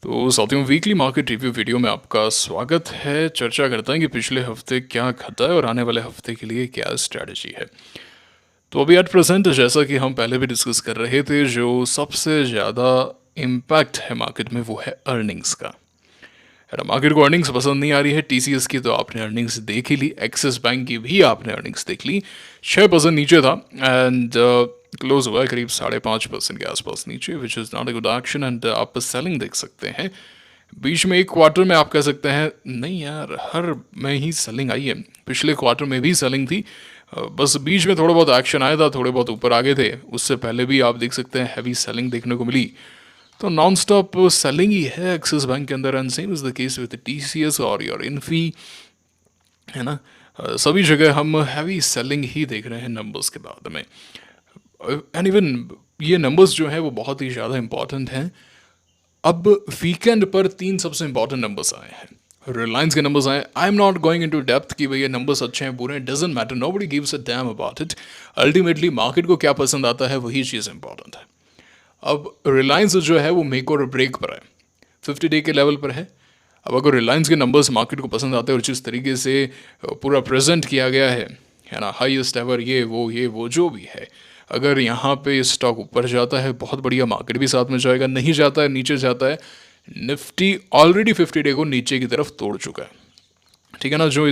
तो साथियों, weekly market review video में आपका स्वागत है। चर्चा करते हैं कि पिछले हफ्ते क्या घटा है और आने वाले हफ्ते के लिए क्या स्ट्रैटेजी है। तो अभी एट प्रेजेंट, जैसा कि हम पहले भी डिस्कस कर रहे थे, जो सबसे ज़्यादा इम्पैक्ट है मार्केट में वो है अर्निंग्स का। है ना, मार्केट को अर्निंग्स पसंद नहीं आ रही है। टीसीएस की तो आपने अर्निंग्स देख ही ली, एक्सिस बैंक की भी आपने अर्निंग्स देख ली। 6% नीचे था एंड क्लोज हुआ है करीब 5.5% के आसपास नीचे, which is not a good action. And आप सेलिंग देख सकते हैं बीच में एक क्वार्टर में। आप कह सकते हैं नहीं यार, हर में ही सेलिंग आई है, पिछले क्वार्टर में भी सेलिंग थी। बस बीच में थोड़ा बहुत एक्शन आया था, थोड़े बहुत ऊपर आ गए थे। उससे पहले भी आप देख सकते हैं हैवी सेलिंग देखने को मिली। तो नॉन स्टॉप सेलिंग ही है एक्सिस बैंक के अंदर। And same is the case with TCS और योर इन्फी, है ना। सभी जगह हम हैवी सेलिंग ही देख रहे हैं नंबर्स के बाद में। एंड इवन ये नंबर्स जो है वो बहुत ही ज़्यादा इंपॉर्टेंट हैं। अब वीकेंड पर 3 सबसे इंपॉर्टेंट नंबर्स आए हैं। रिलायंस के नंबर्स आए। आई am not going into depth कि भैया नंबर्स अच्छे हैं बुरे हैं, doesn't matter, nobody gives a damn about it. Ultimately market को क्या पसंद आता है वही चीज़ इंपॉर्टेंट है। अब रिलायंस जो है वो मेक और ब्रेक पर है, 50 डे के लेवल पर है। अब अगर रिलायंस के नंबर्स मार्केट को पसंद आते हैं और जिस तरीके से पूरा प्रेजेंट किया गया है ना, हाईएस्ट एवर ये वो जो भी है, अगर यहाँ पे स्टॉक ऊपर जाता है बहुत बढ़िया, मार्केट भी साथ में जाएगा। नहीं जाता है, नीचे जाता है, निफ्टी ऑलरेडी 50 डे को नीचे की तरफ तोड़ चुका है। ठीक है ना। जो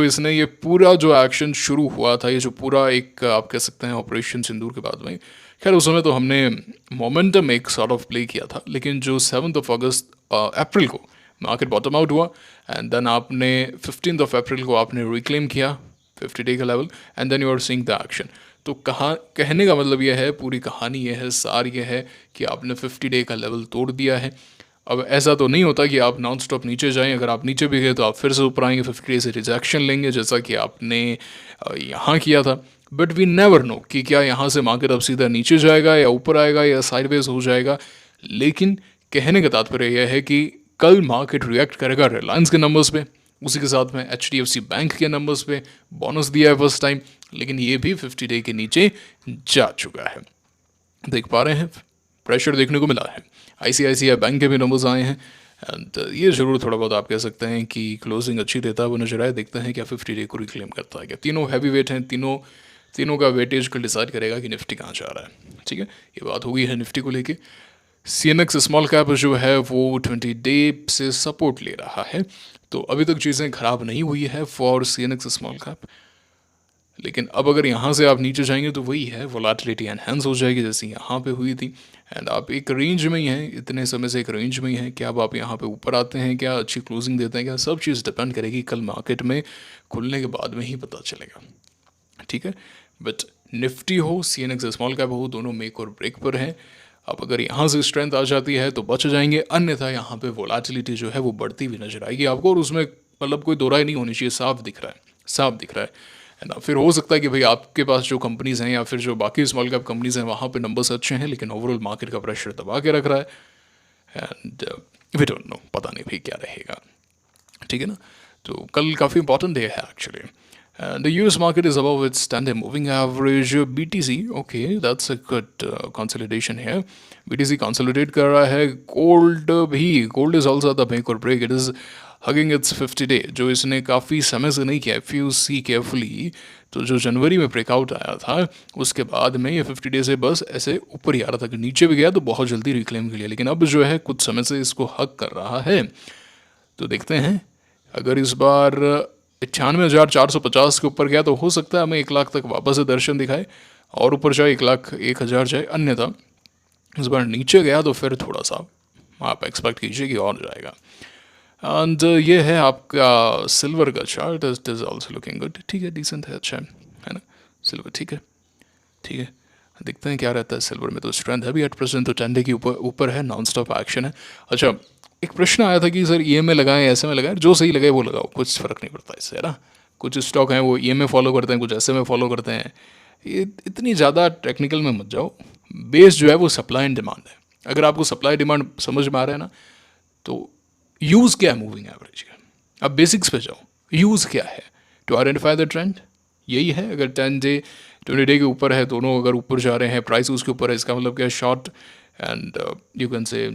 इसने ये पूरा जो एक्शन शुरू हुआ था, ये जो पूरा एक आप कह सकते हैं ऑपरेशन सिंदूर के बाद में, खैर उस समय तो हमने मोमेंटम एक सॉर्ट ऑफ प्ले किया था, लेकिन जो 7 अगस्त अप्रैल को मार्केट बॉटम आउट हुआ एंड देन आपने 15 अप्रैल को आपने रिक्लेम किया 50 डे का level and then you are seeing the action. तो कहाँ कहने का मतलब यह है, पूरी कहानी यह है, सार यह है कि आपने 50 डे का लेवल तोड़ दिया है। अब ऐसा तो नहीं होता कि आप नॉन स्टॉप नीचे जाएं, अगर आप नीचे भी गए तो आप फिर से ऊपर आएंगे, 50 डे से रिजेक्शन लेंगे जैसा कि आपने यहाँ किया था। बट वी नेवर नो कि क्या यहाँ से मार्केट अब सीधा नीचे जाएगा या ऊपर आएगा या साइडवेज हो जाएगा। लेकिन कहने का तात्पर्य यह है कि कल मार्केट रिएक्ट करेगा रिलायंस के नंबर्स पे, उसी के साथ में HDFC बैंक के नंबर्स पे। बोनस दिया है फर्स्ट टाइम, लेकिन ये भी 50 डे के नीचे जा चुका है। देख पा रहे हैं, प्रेशर देखने को मिला है। ICICI बैंक के भी नंबर्स आए हैं एंड ये ज़रूर थोड़ा बहुत आप कह सकते हैं कि क्लोजिंग अच्छी देता है वो नजर आए। देखते हैं क्या 50 डे को रिक्लेम करता है क्या। तीनों हैवी वेट हैं, तीनों का वेटेज कल डिसाइड करेगा कि निफ्टी कहाँ जा रहा है। ठीक है, ये बात हो गई है निफ्टी को लेके। CNX स्मॉल कैप जो है वो 20 डे से सपोर्ट ले रहा है, तो अभी तक चीज़ें खराब नहीं हुई है फॉर CNX स्मॉल कैप। लेकिन अब अगर यहाँ से आप नीचे जाएंगे तो वही है, वोलेटिलिटी एनहेंस हो जाएगी जैसे यहाँ पे हुई थी। एंड आप एक रेंज में ही हैं, इतने समय से एक रेंज में ही हैं। क्या अब आप यहाँ पे ऊपर आते हैं, क्या अच्छी क्लोजिंग देते हैं, क्या, सब चीज़ डिपेंड करेगी कल मार्केट में खुलने के बाद में ही पता चलेगा। ठीक है, बट निफ्टी हो, CNX स्मॉल कैप हो, दोनों मेक और ब्रेक पर हैं। अब अगर यहाँ से स्ट्रेंथ आ जाती है तो बच जाएंगे, अन्यथा यहाँ पे वोलेटिलिटी जो है वो बढ़ती हुई नजर आएगी आपको। और उसमें मतलब कोई दो राय नहीं होनी चाहिए, साफ दिख रहा है, साफ दिख रहा है ना। फिर हो सकता है कि भाई आपके पास जो कंपनीज हैं या फिर जो बाकी स्मॉल कैप कंपनीज हैं वहाँ पे नंबर्स अच्छे हैं, लेकिन ओवरऑल मार्केट का प्रेशर दबा के रख रहा है एंड वी डोंट नो, पता नहीं भाई क्या रहेगा। ठीक है ना। तो कल काफ़ी इंपॉर्टेंट डे है actually. The US market is above its 10-day moving average. BTC, okay, that's a good consolidation here. BTC consolidate कर रहा है। Gold भी, gold is also the make or break. It is hugging its 50 day, जो इसने काफ़ी समय से नहीं किया। If you see carefully, तो जो जनवरी में ब्रेकआउट आया था उसके बाद में ये 50 डे से बस ऐसे ऊपर ही आ रहा था कि नीचे भी गया तो बहुत जल्दी रिक्लेम कर लिया, लेकिन अब जो है कुछ समय से इसको हक कर रहा है। तो देखते हैं, अगर इस बार 98,450 के ऊपर गया तो हो सकता है हमें 1 लाख तक वापस से दर्शन दिखाए और ऊपर जाए 1,01,000 जाए। अन्यथा इस बार नीचे गया तो फिर थोड़ा सा आप एक्सपेक्ट कीजिए कि और जाएगा। एंड ये है आपका सिल्वर का chart, it is also looking good. ठीक है, डिसेंट है, अच्छा है ना सिल्वर। ठीक है, ठीक है, देखते हैं क्या रहता है सिल्वर में। तो स्ट्रेंथ है अभी एट प्रेजेंट, तो 10 डे के ऊपर है, नॉन स्टॉप एक्शन है। अच्छा, एक प्रश्न आया था कि सर EMA लगाएं ऐसे में लगाएं, जो सही लगे वो लगाओ, कुछ फ़र्क नहीं पड़ता इससे, है ना। कुछ स्टॉक हैं वो EMA फॉलो करते हैं, कुछ ऐसे में फॉलो करते हैं। ये इतनी ज़्यादा टेक्निकल में मत जाओ। बेस जो है वो सप्लाई एंड डिमांड है। अगर आपको सप्लाई डिमांड समझ में आ रहा है ना, तो यूज़ क्या है मूविंग एवरेज का, अब बेसिक्स पे जाओ। यूज़ क्या है टू आइडेंटिफाई द ट्रेंड, यही है। अगर 10 डे 20 डे के ऊपर है, दोनों अगर ऊपर जा रहे हैं, प्राइस उसके ऊपर है, इसका मतलब क्या है, short and you can say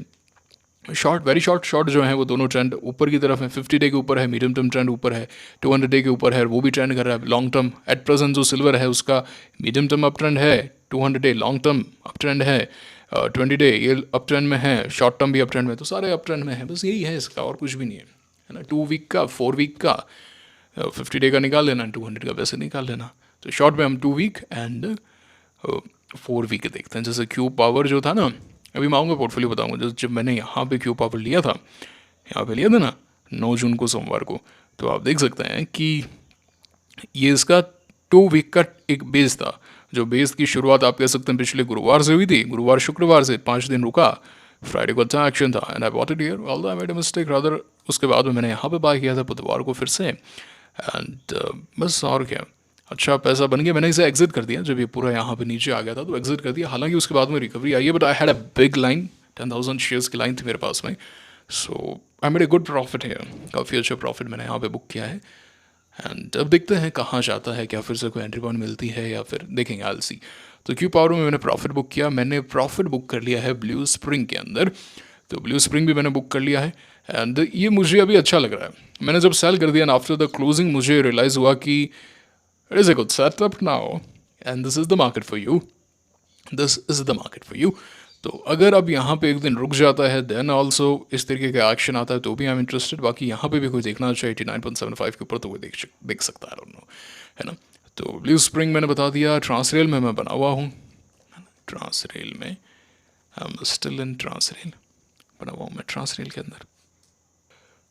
short very short short जो है वो दोनों ट्रेंड ऊपर की तरफ है, 50 डे के ऊपर है, मीडियम टर्म ट्रेंड ऊपर है, 200 डे के ऊपर है, वो भी ट्रेंड कर रहा है। लॉन्ग टर्म एट प्रेजेंट जो सिल्वर है उसका मीडियम टर्म अप ट्रेंड है, 200 day long term up trend है, 20 डे ये अप ट्रेंड में है, शॉर्ट टर्म भी अप ट्रेंड में, तो सारे अप ट्रेंड में है। बस यही है इसका, और कुछ भी नहीं है ना। 2 वीक का, 4 वीक का, 50 डे का निकाल लेना, 200 का वैसे निकाल लेना। तो शॉर्ट में हम 2 वीक एंड 4 वीक देखते हैं। जैसे क्यू पावर जो था ना, अभी मैं आऊँगा पोर्टफोलियो बताऊँगा। जब मैंने यहाँ पे क्यू पावर लिया था, यहाँ पे लिया था ना 9 जून को सोमवार को, तो आप देख सकते हैं कि ये इसका 2 वीक का एक बेस था। जो बेस की शुरुआत आप कह सकते हैं पिछले गुरुवार से हुई थी, गुरुवार शुक्रवार से 5 दिन रुका, फ्राइडे को अच्छा एक्शन था and I bought it here, although I made a mistake rather. उसके बाद में मैंने यहाँ पे बाय किया था बुधवार को फिर से, एंड बस और क्या, अच्छा पैसा बन गया। मैंने इसे एग्जिट कर दिया जब ये पूरा यहाँ पे नीचे आ गया था, तो एग्जिट कर दिया। हालांकि उसके बाद में रिकवरी आई है, but I had a big line, 10,000 shares की लाइन थी मेरे पास में, so I made a good profit है, काफ़ी अच्छा प्रॉफिट मैंने यहाँ पे बुक किया है। एंड अब देखते हैं कहाँ जाता है, क्या फिर से कोई एंट्री पॉइंट मिलती है या फिर देखेंगे, आल सी। तो क्यू पावर में मैंने प्रॉफिट बुक किया, मैंने प्रॉफिट बुक कर लिया है ब्लू स्प्रिंग के अंदर, तो ब्लू स्प्रिंग भी मैंने बुक कर लिया है एंड ये मुझे अभी अच्छा लग रहा है। मैंने जब सेल कर दिया एंड आफ्टर द क्लोजिंग मुझे रियलाइज़ हुआ कि it is a good setup now and this is the market for you, this is the market for you. तो अगर अब यहाँ पे एक दिन रुक जाता है देन ऑल्सो इस तरीके का एक्शन आता है तो भी आई एम इंटरेस्टेड। बाकी यहाँ पे भी कोई देखना चाहिए 89.75 के ऊपर, तो वो देख सकता है, नो है ना। तो ब्लू स्प्रिंग मैंने बता दिया। ट्रांसरेल में मैं बना हुआ हूँ, ट्रांसरेल में I am still in Transrail, बना हुआ हूँ मैं ट्रांसरेल के अंदर।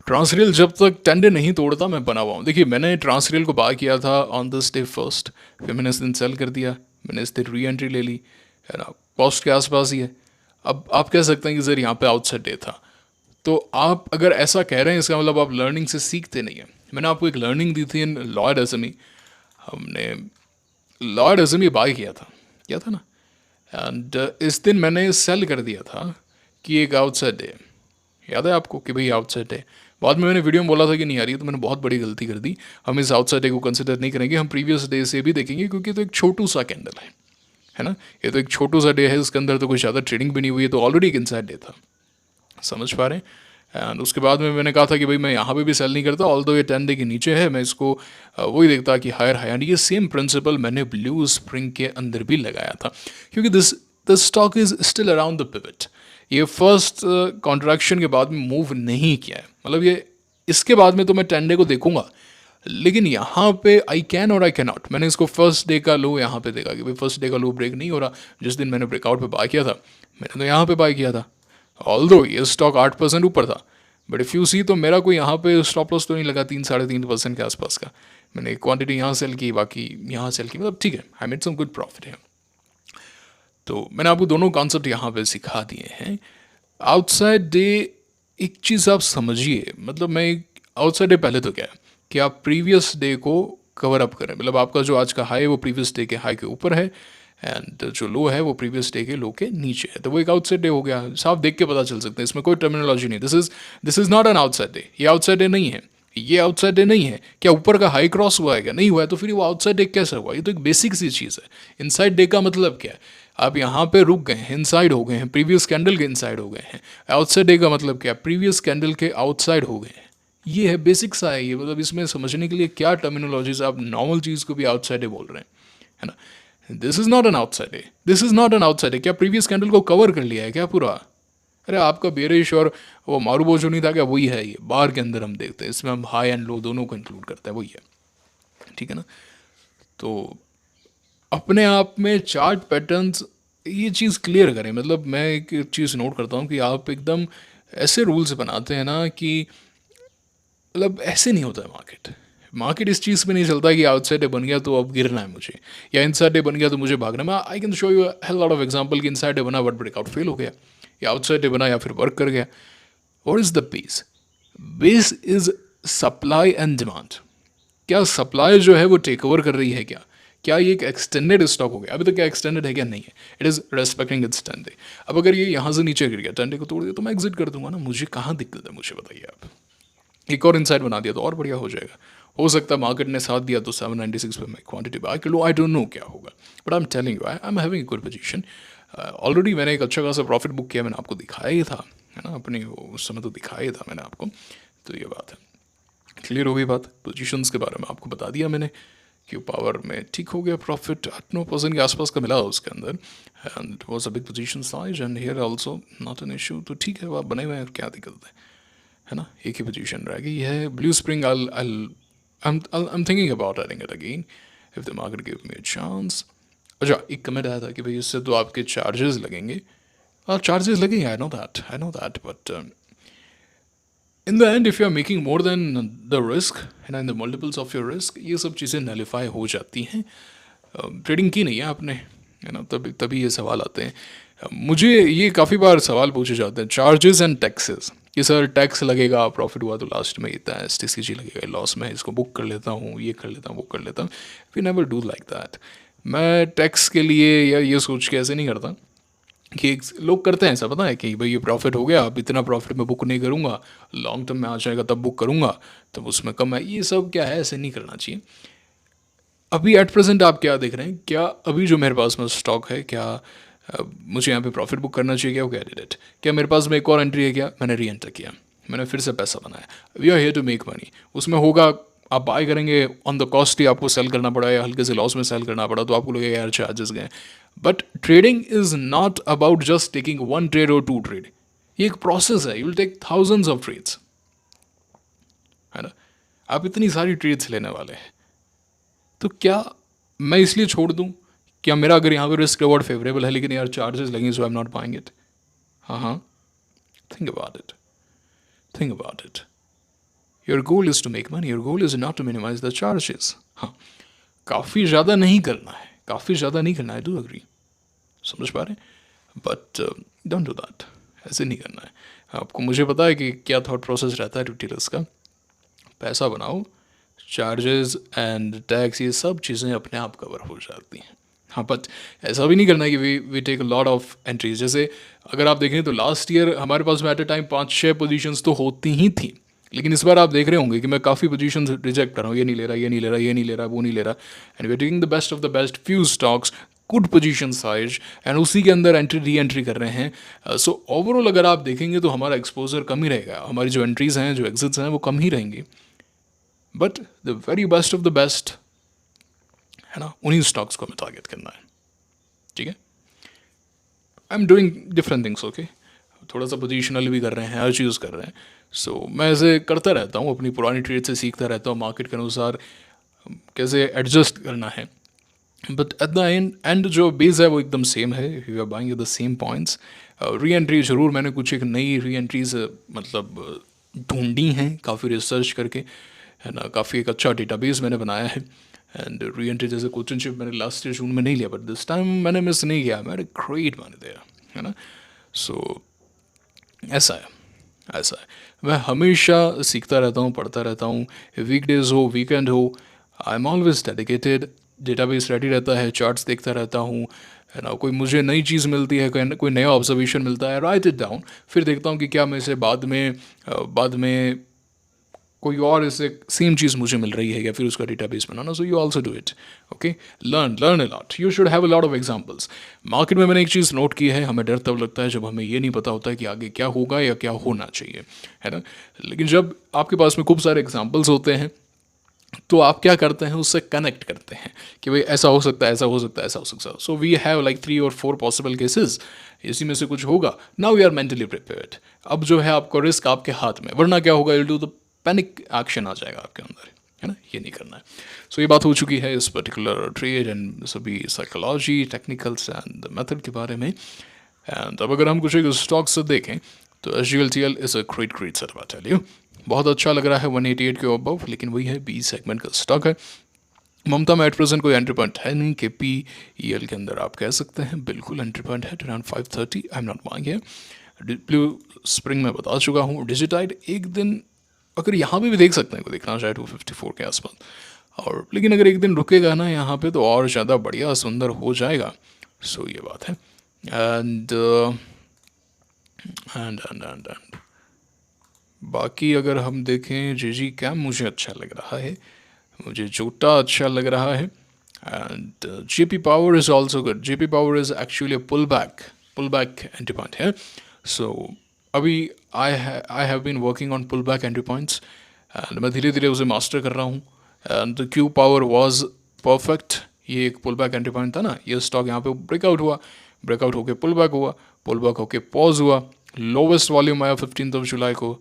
ट्रांसरेल जब तक टेंडर नहीं तोड़ता मैं बना हुआ हूँ। देखिए मैंने ट्रांसरेल को बाय किया था ऑन दिस डे फर्स्ट, फिर मैंने इस दिन सेल कर दिया, मैंने इस दिन री एंट्री ले ली, है ना, कॉस्ट के आसपास ही है। अब आप कह सकते हैं कि सर यहाँ पे आउटसाइड डे था, तो आप अगर ऐसा कह रहे हैं इसका मतलब आप लर्निंग से सीखते नहीं हैं। मैंने आपको एक लर्निंग दी थी इन लॉयड एसएमई, हमने लॉयड एसएमई बाय किया था ना, एंड इस दिन मैंने सेल कर दिया था कि एक आउटसाइड डे, याद है आपको कि भाई आउटसाइड डे। बाद में मैंने वीडियो में बोला था कि नहीं यार ये तो मैंने बहुत बड़ी गलती कर दी, हम इस आउटसाइड डे को कंसिडर नहीं करेंगे, हम प्रीवियस डे से भी देखेंगे, क्योंकि तो एक छोटू सा कैंडल है ना, ये तो एक छोटू सा डे है, इसके अंदर तो कोई ज़्यादा ट्रेडिंग भी नहीं हुई है, तो ऑलरेडी एक इनसाइड डे था, समझ पा रहे हैं। एंड उसके बाद में मैंने कहा था कि भाई मैं यहाँ पे भी सेल नहीं करता, ऑल्दो ये 10 डे के नीचे है, मैं इसको वही देखता कि हायर हाई, एंड ये सेम प्रिंसिपल मैंने ब्लू स्प्रिंग के अंदर भी लगाया था, क्योंकि the stock is still around the pivot. ये फर्स्ट कॉन्ट्रैक्शन के बाद में मूव नहीं किया है, मतलब ये इसके बाद में तो मैं 10 डे को देखूंगा, लेकिन यहाँ पे आई कैन और आई कैन नॉट। मैंने इसको फर्स्ट डे का लो यहाँ पे देखा कि भाई फर्स्ट डे का लो ब्रेक नहीं हो रहा, जिस दिन मैंने ब्रेकआउट पे बाय किया था मैंने तो यहाँ पे बाय किया था, ऑल्दो ये स्टॉक 8% ऊपर था, बट इफ़ यू सी तो मेरा कोई यहाँ पे स्टॉप लॉस तो नहीं लगा, 3-3.5% के आसपास का। मैंने क्वांटिटी यहाँ सेल की, बाकी यहाँ सेल की, मतलब ठीक है, I made some good profit है। तो मैंने आपको दोनों कॉन्सेप्ट यहाँ पे सिखा दिए हैं। आउटसाइड डे एक चीज़ आप समझिए, मतलब मैं आउटसाइड डे पहले तो क्या है कि आप प्रीवियस डे को कवर अप करें, मतलब आपका जो आज का हाई है वो प्रीवियस डे के हाई के ऊपर है एंड जो लो है वो प्रीवियस डे के लो के नीचे है, तो वो एक आउटसाइड डे हो गया। साफ देख के पता चल सकता है, इसमें कोई टर्मिनोलॉजी नहीं। This is not an outside day, ये आउटसाइड डे नहीं है, ये आउटसाइड डे नहीं है। क्या ऊपर का हाई क्रॉस हुआ है क्या? नहीं हुआ है, तो फिर वो आउटसाइड डे कैसे हुआ? ये तो एक बेसिक सी चीज़ है। इनसाइड डे का मतलब क्या है? आप यहाँ पे रुक गए हैं, इनसाइड हो गए हैं, प्रीवियस कैंडल के इनसाइड हो गए हैं। आउटसाइड डे का मतलब क्या है? प्रीवियस कैंडल के आउटसाइड हो गए हैं। ये है बेसिक सा है ये, मतलब इसमें समझने के लिए क्या टर्मिनोलॉजीज, आप नॉर्मल चीज़ को भी आउटसाइड डे बोल रहे हैं, है ना। This is not an outside day, this is not an outside day. क्या प्रीवियस कैंडल को कवर कर लिया है क्या पूरा? अरे आपका बेरिश और वो मारूबो जो नहीं था क्या, वही है ये। बार के अंदर हम देखते हैं, इसमें हम हाई एंड लो दोनों को इंक्लूड करते हैं, वही है, ठीक है ना। तो अपने आप में चार्ट पैटर्न्स ये चीज़ क्लियर करें। मतलब मैं एक चीज़ नोट करता हूँ कि आप एकदम ऐसे रूल्स बनाते हैं ना कि मतलब ऐसे नहीं होता है मार्केट इस चीज़ पे नहीं चलता कि आउटसाइड डे बन गया तो अब गिरना है मुझे, या इनसाइड डे बन गया तो मुझे भागना है। I can show you hell lot of example कि इनसाइड डे बना बट ब्रेकआउट फेल हो गया, या आउटसाइड डे बना या फिर वर्क कर गया। What is the base? Base is supply and demand. क्या सप्लाई जो है वो टेक ओवर कर रही है क्या ये एक एक्सटेंडेड स्टॉक हो गया? अभी तक क्या एक्सटेंडेड है क्या? नहीं है, it is respecting it's 10 day. अब अगर ये यहाँ से नीचे गिर गया, 10 डे को तोड़ दिया, तो मैं एग्जिट कर दूंगा ना, मुझे कहाँ दिक्कत है, मुझे बताइए आप। एक और इनसाइड बना दिया तो और बढ़िया हो जाएगा। हो सकता है मार्केट ने साथ दिया तो 796 पे मैं क्वांटिटी बाय कर लूँ, आई डोंट नो क्या होगा, but I am telling you I am having a good position. Already मैंने एक अच्छा खासा प्रॉफिट बुक किया, मैंने आपको दिखाया ही था, है ना, अपनी वो उस समय तो दिखाया था मैंने आपको। तो ये बात है, क्लियर हो गई बात। पोजीशंस के बारे में आपको बता दिया मैंने कि पावर में ठीक हो गया, प्रॉफिट 8-9% के आसपास का मिला उसके अंदर, and it was a big position size and here also not an issue. तो ठीक है, वो आप बने हुए हैं, क्या दिक्कत है ना। एक ही पोजीशन रह गई है blue spring. I'm thinking about adding it again if the market give me a chance। अच्छा, एक कमेंट आया था कि भाई इससे तो आपके चार्जेस लगेंगे। हाँ, चार्जेस लगेंगे, I know that, but in the end if you are making more than the risk, है ना, in the multiples of your risk, ये सब चीज़ें नलीफाई हो जाती हैं। ट्रेडिंग की नहीं है आपने, है ना, तभी तभी ये सवाल आते हैं। मुझे ये काफ़ी बार सवाल पूछे जाते हैं, चार्जेस एंड टैक्सेस, कि सर टैक्स लगेगा, प्रॉफिट हुआ तो लास्ट में इतना STCG लगेगा, लॉस में इसको बुक कर लेता हूँ, ये कर लेता हूँ, वो कर लेता हूँ। We never do like that. मैं टैक्स के लिए या ये सोच के ऐसे नहीं करता कि लोग करते हैं ऐसा, पता है कि भाई ये प्रॉफिट हो गया, अब इतना प्रॉफिट मैं बुक नहीं करूँगा, लॉन्ग टर्म में आ जाएगा तब बुक करूँगा, तब उसमें कम है। ये सब क्या है, ऐसे नहीं करना चाहिए। अभी एट प्रेजेंट आप क्या देख रहे हैं, क्या अभी जो मेरे पास में स्टॉक है, क्या मुझे यहाँ पे प्रॉफिट बुक करना चाहिए, क्या कैंडिडेट, क्या मेरे पास में एक और एंट्री है, क्या मैंने री एंटर किया, मैंने फिर से पैसा बनाया, we are here to make money. उसमें होगा, आप बाय करेंगे ऑन द कॉस्ट ही आपको सेल करना पड़ा, या हल्के से लॉस में सेल करना पड़ा, तो आपको लगेगा यार चार्जेस गए। But trading is not about just taking one trade और टू ट्रेड, ये एक प्रोसेस है। You will take thousands of trades, है ना, आप इतनी सारी ट्रेड्स लेने वाले हैं, तो क्या मैं इसलिए छोड़ दूं, क्या मेरा अगर यहाँ पे रिस्क रिवॉर्ड फेवरेबल है लेकिन यार चार्जेस लगेंगे, so I am not buying it. हाँ, think about it, think about it. Your goal is to make money, your goal is not to minimise the charges. हाँ, काफ़ी ज़्यादा नहीं करना है, काफ़ी ज़्यादा नहीं करना है, डू अग्री, समझ पा रहे हैं, बट डोंट डू दैट, ऐसे नहीं करना है आपको। मुझे पता है कि क्या थॉट प्रोसेस रहता है रिटेलर्स का, पैसा बनाओ, चार्जेस एंड टैक्स ये सब चीज़ें अपने आप कवर हो जाती हैं। हाँ, बट ऐसा भी नहीं करना है कि we take lot of entries. जैसे अगर आप देखें तो लास्ट ईयर हमारे पास में एट अ टाइम 5-6 पोजीशंस तो होती ही थी, लेकिन इस बार आप देख रहे होंगे कि मैं काफ़ी पोजीशंस रिजेक्ट कर रहा हूँ, ये नहीं ले रहा, ये नहीं ले रहा, ये नहीं ले रहा, वो नहीं ले रहा, and we are taking the best of the best few stocks, good position size, and उसी के अंदर एंट्री री एंट्री कर रहे हैं। सो ओवरऑल अगर आप देखेंगे तो हमारा एक्सपोजर कम ही रहेगा, हमारी जो एंट्रीज हैं, जो एग्जिट्स हैं, वो कम ही रहेंगी, but the very best of the best, है ना, उन्हीं स्टॉक्स को हमें टारगेट करना है। ठीक है, I am doing different things, okay, थोड़ा सा पोजिशनल भी कर रहे हैं, हर चीज़ कर रहे हैं। सो मैं ऐसे करता रहता हूँ, अपनी पुरानी ट्रेड से सीखता रहता हूँ, मार्केट के अनुसार कैसे एडजस्ट करना है। बट एट द एंड जो बेस है वो एकदम सेम है, you are buying the same points. Re entry ज़रूर मैंने कुछ एक नई री एंट्रीज मतलब ढूंढी हैं काफ़ी रिसर्च करके, है ना, काफ़ी एक अच्छा डेटाबेस मैंने बनाया है। एंड री एंट्री जैसे कोचिंग शिप मैंने लास्ट ईयर जून में नहीं लिया, बट दिस टाइम मैंने मिस नहीं किया, मैंने ग्रेट माने दिया, है ना। सो ऐसा है, ऐसा है, मैं हमेशा सीखता रहता हूँ, पढ़ता रहता हूँ, वीकडेज हो, वीकेंड हो, I am always dedicated. Database ready रहता है, चार्ट्स देखता रहता हूँ, है ना, कोई मुझे नई चीज़ मिलती है, कोई नया ऑब्जर्वेशन मिलता है, राइट इट डाउन, फिर देखता हूँ कि क्या मैं इसे बाद में कोई और इससे सेम चीज़ मुझे मिल रही है, या फिर उसका database banana. So you also do it, okay, learn a lot, you should have a lot of examples. Market में मैंने एक चीज़ नोट की है, हमें डर तब लगता है जब हमें ये नहीं पता होता है कि आगे क्या होगा या क्या होना चाहिए, है ना, लेकिन जब आपके पास में खूब सारे एग्जाम्पल्स होते हैं तो आप क्या करते हैं, उससे कनेक्ट करते हैं कि भाई ऐसा हो सकता है, ऐसा हो सकता है, ऐसा हो सकता है। सो वी हैव लाइक 3 और 4 पॉसिबल केसेस, इसी में से कुछ होगा, now we are mentally prepared. अब जो है आपका रिस्क आपके हाथ में, वरना क्या होगा, you do the panic action आ जाएगा आपके अंदर, है ना, ये नहीं करना है। सो ये बात हो चुकी है इस पर्टिकुलर ट्रेड एंड सभी साइकोलॉजी, टेक्निकल्स एंड मेथड के बारे में। एंड अब अगर हम कुछ एक स्टॉक से देखें तो SGLTL is a great setup, I tell you, बहुत अच्छा लग रहा है 188 के अबव, लेकिन वही है, बी सेगमेंट का स्टॉक है। ममता में एट प्रेजेंट कोई एंट्री पॉइंट है नहीं, KPEL के अंदर आप कह सकते हैं बिल्कुल एंट्री पॉइंट है around 530, I am not buying here. Blue spring में बता चुका हूँ। डिजिटाइड एक दिन अगर यहाँ पे भी देख सकते हैं, को देखना चाहे 254 के आसपास, और लेकिन अगर एक दिन रुकेगा ना यहाँ पे तो और ज़्यादा बढ़िया सुंदर हो जाएगा। सो ये बात है। एंड एंड बाकी अगर हम देखें, JG कैम मुझे अच्छा लग रहा है, मुझे जोटा अच्छा लग रहा है, and JP power is also good. JP power is actually pull back entry point है। सो अभी I have been working on pull back entry points and मैं धीरे धीरे उसे मास्टर कर रहा हूँ। And the Q power was perfect. ये एक पुल बैक एंट्री पॉइंट था ना, ये स्टॉक यहाँ पे ब्रेकआउट हुआ, ब्रेकआउट होके पुल बैक हुआ, पुल बैक होके पॉज हुआ, लोवेस्ट वॉल्यूम आया 15th जुलाई को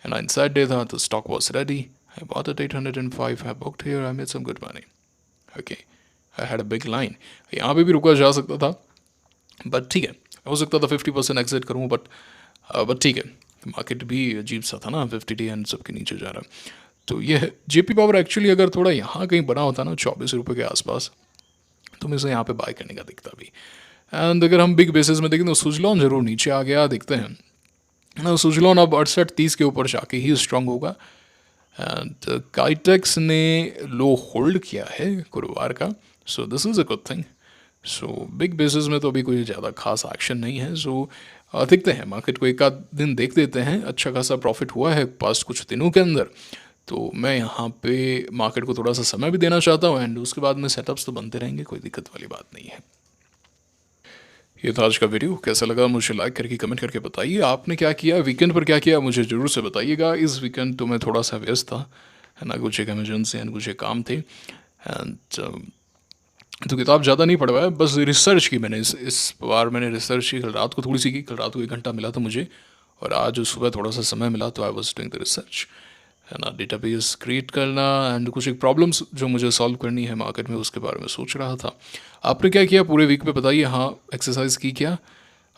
एंड इनसाइड डे था, तो stock was ready. I bought at 805, I booked here, I made some good money. Okay, I had a big line. यहाँ पे भी रुका जा सकता था, बट ठीक है, हो सकता था 50% एग्जिट करूँ, बट ठीक है, मार्केट भी अजीब सा था ना, 50 एंड सबके नीचे जा रहा है। तो ये जेपी पावर एक्चुअली अगर थोड़ा यहाँ कहीं बना होता ना 24 रुपये के आसपास, तो मुझे यहाँ पे बाय करने का दिखता भी। एंड अगर हम बिग बेसिस में देखें तो सुजलॉन जरूर नीचे आ गया, देखते हैं ना, सुजलॉन अब 68-30 के ऊपर जाके ही स्ट्रांग होगा। एंड काइटेक्स ने लो होल्ड किया है गुरुवार का, so this is a good thing. So big basis में तो अभी कोई ज़्यादा खास एक्शन नहीं है। सो देखते हैं, मार्केट को एक आध दिन देख देते हैं। अच्छा खासा प्रॉफिट हुआ है पास्ट कुछ दिनों के अंदर, तो मैं यहाँ पे मार्केट को थोड़ा सा समय भी देना चाहता हूँ एंड उसके बाद में सेटअप्स तो बनते रहेंगे, कोई दिक्कत वाली बात नहीं है। ये था आज का वीडियो, कैसा लगा मुझे लाइक करके कमेंट करके बताइए। आपने क्या किया वीकेंड पर, क्या किया मुझे ज़रूर से बताइएगा। इस वीकेंड तो मैं थोड़ा सा व्यस्त था, है ना, कुछ एक इमरजेंसी एंड कुछ एक काम थे एंड तो किताब ज़्यादा नहीं पढ़ पाया, बस रिसर्च की मैंने इस बार मैंने रिसर्च की। कल रात को थोड़ी सी की, कल रात को 1 घंटा मिला था मुझे और आज सुबह थोड़ा सा समय मिला, तो I was doing the research, है ना, डेटाबेस क्रिएट करना एंड कुछ एक प्रॉब्लम्स जो मुझे सॉल्व करनी है मार्केट में, उसके बारे में सोच रहा था। आपने क्या किया पूरे वीक में बताइए। हाँ, एक्सरसाइज की क्या?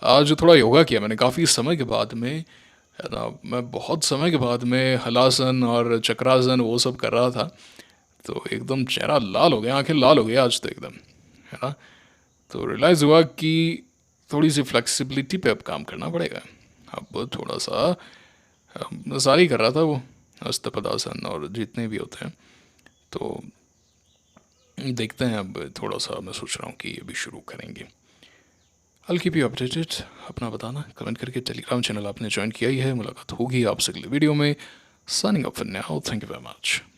आज थोड़ा योगा किया मैंने काफ़ी समय के बाद में, है ना, मैं बहुत समय के बाद में हलासन और चक्रासन वो सब कर रहा था, तो एकदम चेहरा लाल हो गया, आंखें लाल हो गई आज तो एकदम, है ना। तो रियलाइज़ हुआ कि थोड़ी सी फ्लेक्सिबिलिटी पे अब काम करना पड़ेगा। अब थोड़ा सा सारी कर रहा था वो हस्तपदासन और जितने भी होते हैं, तो देखते हैं। अब थोड़ा सा मैं सोच रहा हूँ कि ये भी शुरू करेंगे। I'll keep you updated। अपना बताना कमेंट करके। टेलीग्राम चैनल आपने ज्वाइन किया ही है, मुलाकात होगी आपसे अगले वीडियो में। Signing off for now, thank you very much.